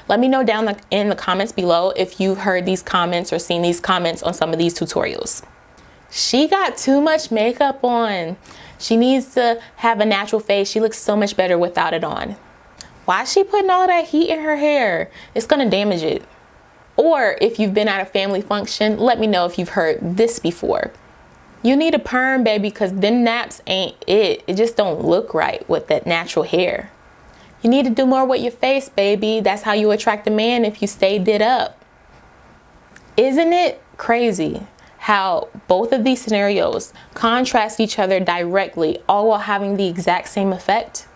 Let me know down in the comments below if you've heard these comments or seen these comments on some of these tutorials. She got too much makeup on. She needs to have a natural face. She looks so much better without it on. Why is she putting all that heat in her hair? It's gonna damage it. Or if you've been at a family function, let me know if you've heard this before. You need a perm, baby, because them naps ain't it. It just don't look right with that natural hair. You need to do more with your face, baby. That's how you attract a man if you stay did up. Isn't it crazy how both of these scenarios contrast each other directly, all while having the exact same effect?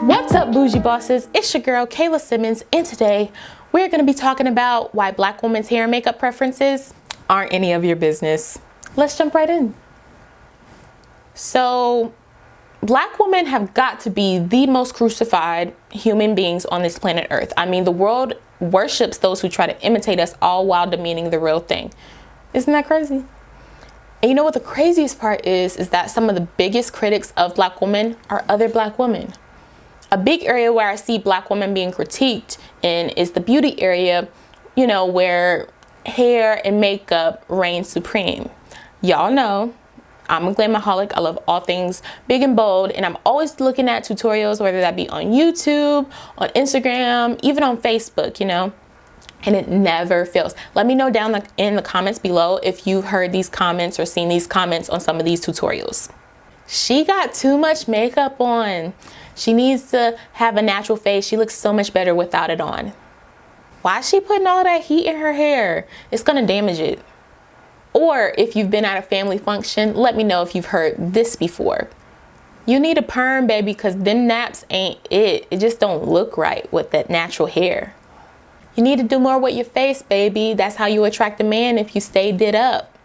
What's up, bougie bosses? It's your girl Kayla Simmons, and today we're going to be talking about why Black women's hair and makeup preferences aren't any of your business. Let's jump right in. So, Black women have got to be the most crucified human beings on this planet Earth. I mean, the world worships those who try to imitate us, all while demeaning the real thing. Isn't that crazy? And you know what the craziest part is that some of the biggest critics of Black women are other Black women. A big area where I see Black women being critiqued in is the beauty area, you know, where hair and makeup reign supreme. Y'all know I'm a glamaholic. I love all things big and bold, and I'm always looking at tutorials, whether that be on YouTube, on Instagram, even on Facebook, you know, and it never fails. Let me know down in the comments below if you've heard these comments or seen these comments on some of these tutorials. She got too much makeup on. She needs to have a natural face. She looks so much better without it on. Why is she putting all that heat in her hair? It's gonna damage it. Or if you've been at a family function, let me know if you've heard this before. You need a perm, baby, because them naps ain't it. It just don't look right with that natural hair. You need to do more with your face, baby. That's how you attract a man if you stay did up.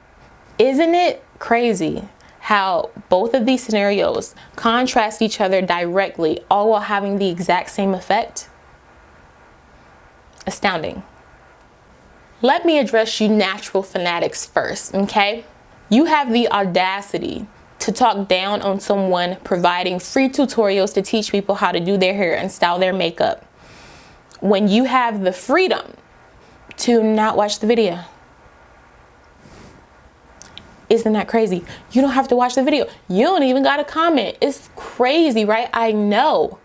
Isn't it crazy how both of these scenarios contrast each other directly, all while having the exact same effect? Astounding. Let me address you natural fanatics first, okay? You have the audacity to talk down on someone providing free tutorials to teach people how to do their hair and style their makeup, when you have the freedom to not watch the video. Isn't that crazy? You don't have to watch the video. You don't even got to comment. It's crazy, right? I know.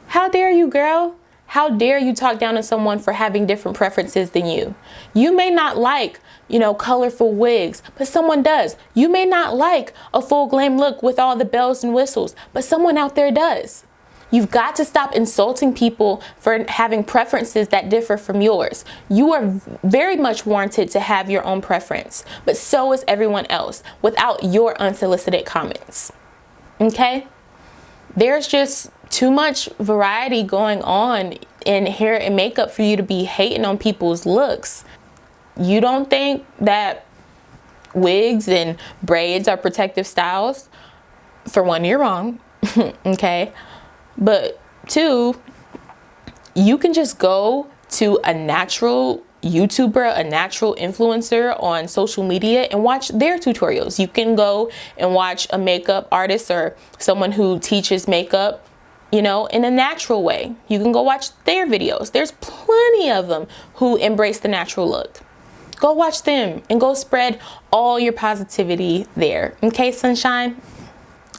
How dare you, girl? How dare you talk down on someone for having different preferences than you? You may not like, you know, colorful wigs, but someone does. You may not like a full glam look with all the bells and whistles, but someone out there does. You've got to stop insulting people for having preferences that differ from yours. You are very much warranted to have your own preference, but so is everyone else without your unsolicited comments. Okay? There's just too much variety going on in hair and makeup for you to be hating on people's looks. You don't think that wigs and braids are protective styles? For one, you're wrong. Okay? But two, you can just go to a natural YouTuber, a natural influencer on social media and watch their tutorials. You can go and watch a makeup artist or someone who teaches makeup, you know, in a natural way. You can go watch their videos. There's plenty of them who embrace the natural look. Go watch them and go spread all your positivity there. Okay, sunshine?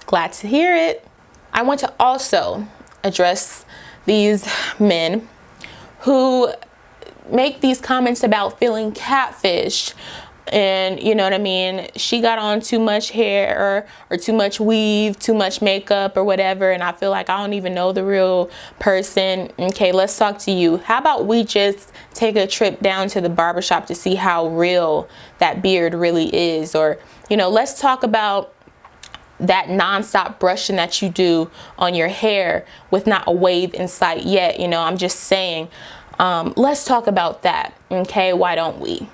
Glad to hear it. I want to also address these men who make these comments about feeling catfished, and you know what I mean, she got on too much hair or too much weave, too much makeup or whatever, and I feel like I don't even know the real person. Okay, let's talk to you. How about we just take a trip down to the barbershop to see how real that beard really is? Or, you know, let's talk about that non-stop brushing that you do on your hair with not a wave in sight yet. You know, I'm just saying, let's talk about that. Okay, why don't we?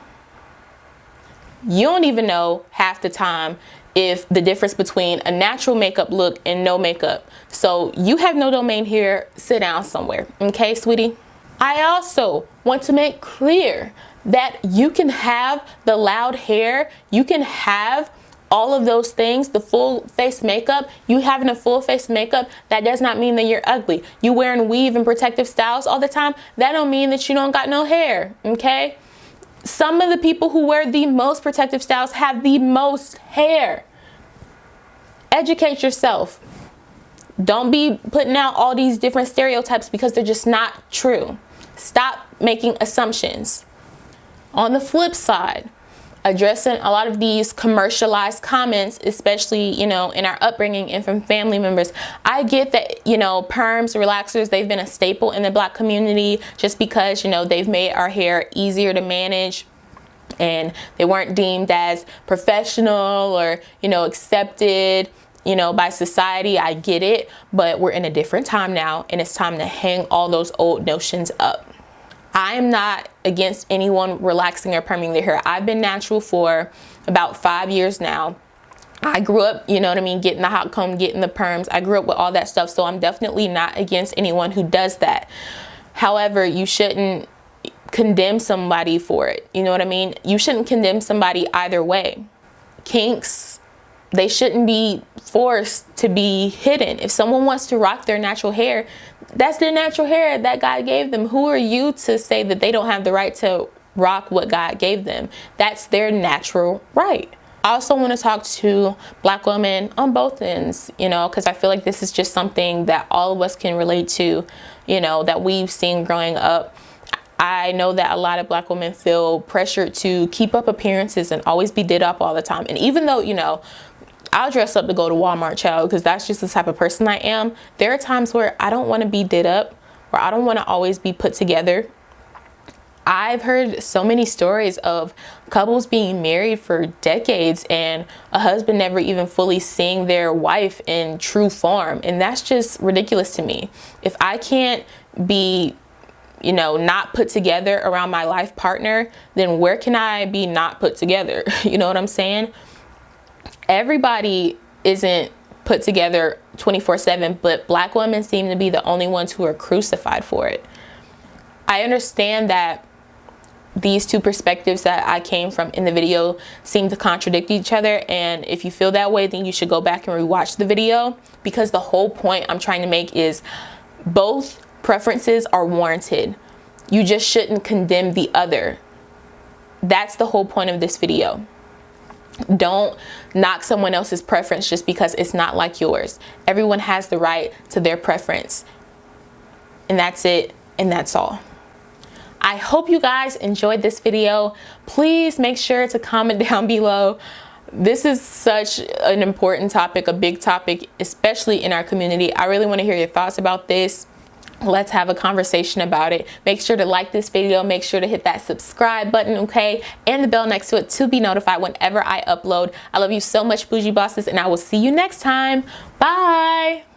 You don't even know half the time if the difference between a natural makeup look and no makeup. So you have no domain here. Sit down somewhere. Okay, sweetie? I also want to make clear that you can have the loud hair, you can have all of those things, the full face makeup. You having a full face makeup, that does not mean that you're ugly. You wearing weave and protective styles all the time, that don't mean that you don't got no hair, okay? Some of the people who wear the most protective styles have the most hair. Educate yourself. Don't be putting out all these different stereotypes because they're just not true. Stop making assumptions. On the flip side, addressing a lot of these commercialized comments, especially, you know, in our upbringing and from family members. I get that, you know, perms, relaxers, they've been a staple in the Black community just because, you know, they've made our hair easier to manage and they weren't deemed as professional or, you know, accepted, you know, by society. I get it, but we're in a different time now and it's time to hang all those old notions up. I'm not against anyone relaxing or perming their hair. I've been natural for about 5 years now. I grew up, you know what I mean, getting the hot comb, getting the perms. I grew up with all that stuff, so I'm definitely not against anyone who does that. However, you shouldn't condemn somebody for it. You know what I mean? You shouldn't condemn somebody either way. Kinks, they shouldn't be forced to be hidden. If someone wants to rock their natural hair, that's their natural hair that God gave them. Who are you to say that they don't have the right to rock what God gave them? That's their natural right. I also want to talk to Black women on both ends, you know, because I feel like this is just something that all of us can relate to, you know, that we've seen growing up. I know that a lot of Black women feel pressured to keep up appearances and always be did up all the time. And even though, you know, I'll dress up to go to Walmart, child, because that's just the type of person I am. There are times where I don't want to be did up, or I don't want to always be put together. I've heard so many stories of couples being married for decades and a husband never even fully seeing their wife in true form. And that's just ridiculous to me. If I can't be, you know, not put together around my life partner, then where can I be not put together? You know what I'm saying? Everybody isn't put together 24/7, but Black women seem to be the only ones who are crucified for it. I understand that these two perspectives that I came from in the video seem to contradict each other, and if you feel that way, then you should go back and rewatch the video, because the whole point I'm trying to make is both preferences are warranted. You just shouldn't condemn the other. That's the whole point of this video. Don't knock someone else's preference just because it's not like yours. Everyone has the right to their preference. And that's it, and that's all. I hope you guys enjoyed this video. Please make sure to comment down below. This is such an important topic, a big topic, especially in our community. I really want to hear your thoughts about this. Let's have a conversation about it. Make sure to like this video. Make sure to hit that subscribe button, okay? And the bell next to it to be notified whenever I upload. I love you so much, bougie bosses, and I will see you next time. Bye.